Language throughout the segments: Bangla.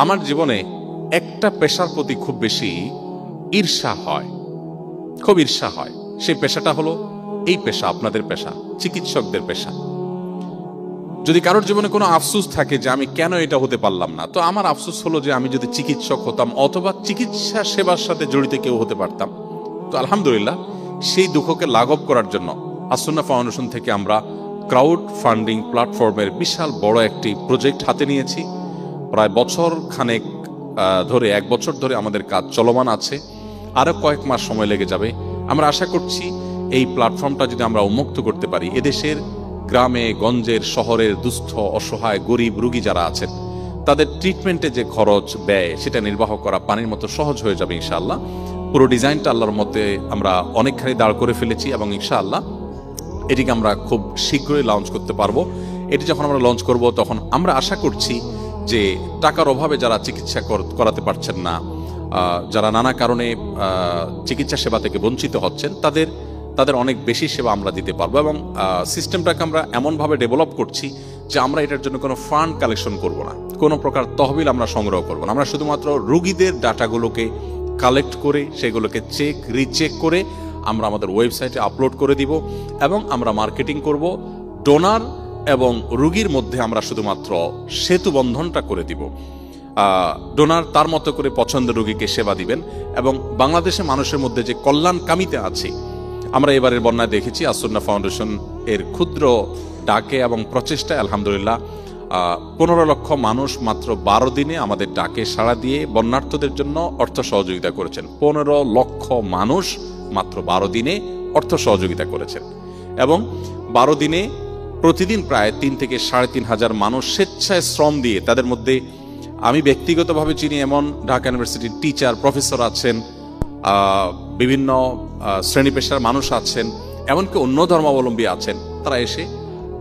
আমার জীবনে একটা পেশার প্রতি খুব বেশি ঈর্ষা হয়, খুব ঈর্ষা হয়। সেই পেশাটা হলো এই পেশা, আপনাদের পেশা, চিকিৎসকদের পেশা। যদি কারোর জীবনে কোনো আফসোস থাকে যে আমি কেন এটা হতে পারলাম না, তো আমার আফসোস হলো যে আমি যদি চিকিৎসক হতাম অথবা চিকিৎসা সেবার সাথে জড়িত কেউ হতে পারতাম। তো আলহামদুলিল্লাহ, সেই দুঃখকে লাঘব করার জন্য আসুন্নাহ ফাউন্ডেশন থেকে আমরা ক্রাউড ফান্ডিং প্ল্যাটফর্মের বিশাল বড় একটি প্রজেক্ট হাতে নিয়েছি। প্রায় বছর খানেক ধরে, 1 বছর ধরে আমাদের কাজ চলমান আছে। আরো কয়েক মাস সময় লেগে যাবে। আমরা আশা করছি এই প্ল্যাটফর্মটা যদি আমরা উন্মুক্ত করতে পারি, এদেশের গ্রামে গঞ্জের শহরের দুস্থ অসহায় গরিব রোগী যারা আছেন তাদের ট্রিটমেন্টে যে খরচ ব্যয় সেটা নির্বাহ করা পানির মতো সহজ হয়ে যাবে ইনশাআল্লাহ। পুরো ডিজাইনটা আল্লাহর মধ্যে আমরা অনেকখানি দাঁড় করে ফেলেছি এবং ইনশাআল্লাহ এটিকে আমরা খুব শীঘ্রই লঞ্চ করতে পারবো। এটি যখন আমরা লঞ্চ করব তখন আমরা আশা করছি যে টাকার অভাবে যারা চিকিৎসা করাতে পারছেন না, যারা নানা কারণে চিকিৎসা সেবা থেকে বঞ্চিত হচ্ছেন, তাদের অনেক বেশি সেবা আমরা দিতে পারবো। এবং সিস্টেমটাকে আমরা এমনভাবে ডেভেলপ করছি যে আমরা এটার জন্য কোনো ফান্ড কালেকশন করব না, কোনো প্রকার তহবিল আমরা সংগ্রহ করব না। আমরা শুধুমাত্র রোগীদের ডাটাগুলোকে কালেক্ট করে সেগুলোকে রিচেক করে আমরা আমাদের ওয়েবসাইটে আপলোড করে দিব এবং আমরা মার্কেটিং করব। ডোনার এবং রোগীর মধ্যে আমরা শুধুমাত্র সেতু বন্ধনটা করে দিব। ডোনার তার মতো করে পছন্দের রোগীকে সেবা দিবেন এবং বাংলাদেশের মানুষের মধ্যে যে কল্যাণকামিতা আছে, আমরা এবারের বন্যায় দেখেছি আসুন্নাহ ফাউন্ডেশন এর ক্ষুদ্র ডাকে এবং প্রচেষ্টায় আলহামদুলিল্লাহ 15 লক্ষ মানুষ মাত্র 12 দিনে আমাদের ডাকে সাড়া দিয়ে বন্যার্থদের জন্য অর্থ সহযোগিতা করেছেন। 15 লক্ষ মানুষ মাত্র 12 দিনে অর্থ সহযোগিতা করেছেন এবং 12 দিনে প্রতিদিন প্রায় 3 থেকে 3.5 হাজার মানুষ স্বেচ্ছায় শ্রম দিয়ে, তাদের মধ্যে আমি ব্যক্তিগতভাবে চিনি এমন ঢাকা ইউনিভার্সিটির টিচার প্রফেসর আছেন, বিভিন্ন শ্রেণী পেশার মানুষ আছেন, এমনকি অন্য ধর্মাবলম্বী আছেন, তারা এসে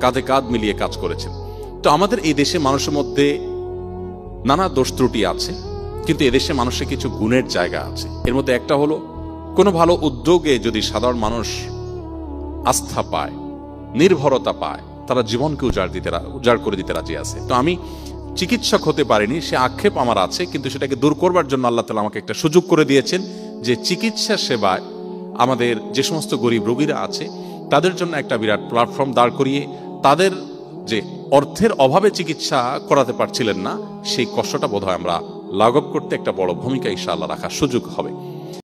কাঁধে কাঁধ মিলিয়ে কাজ করেছেন। তো আমাদের এই দেশে মানুষের মধ্যে নানা দোষ ত্রুটি আছে, কিন্তু এদেশে মানুষের কিছু গুণের জায়গা আছে। এর মধ্যে একটা হলো, কোনো ভালো উদ্যোগে যদি সাধারণ মানুষ আস্থা পায়, নির্ভরতা পায়, তারা জীবনকে উজাড় করে দিতে রাজি আছে। তো আমি চিকিৎসক হতে পারিনি, সে আক্ষেপ আমার আছে, কিন্তু সেটাকে দূর করবার জন্য আল্লাহ তাআলা আমাকে একটা সুযোগ করে দিয়েছেন যে চিকিৎসা সেবায় আমাদের যে সমস্ত গরিব রোগীরা আছে তাদের জন্য একটা বিরাট প্ল্যাটফর্ম দাঁড় করিয়ে, তাদের যে অর্থের অভাবে চিকিৎসা করাতে পারছিলেন না সেই কষ্টটা বোধহয় আমরা লাঘব করতে একটা বড় ভূমিকা ইনশাআল্লাহ রাখার সুযোগ হবে।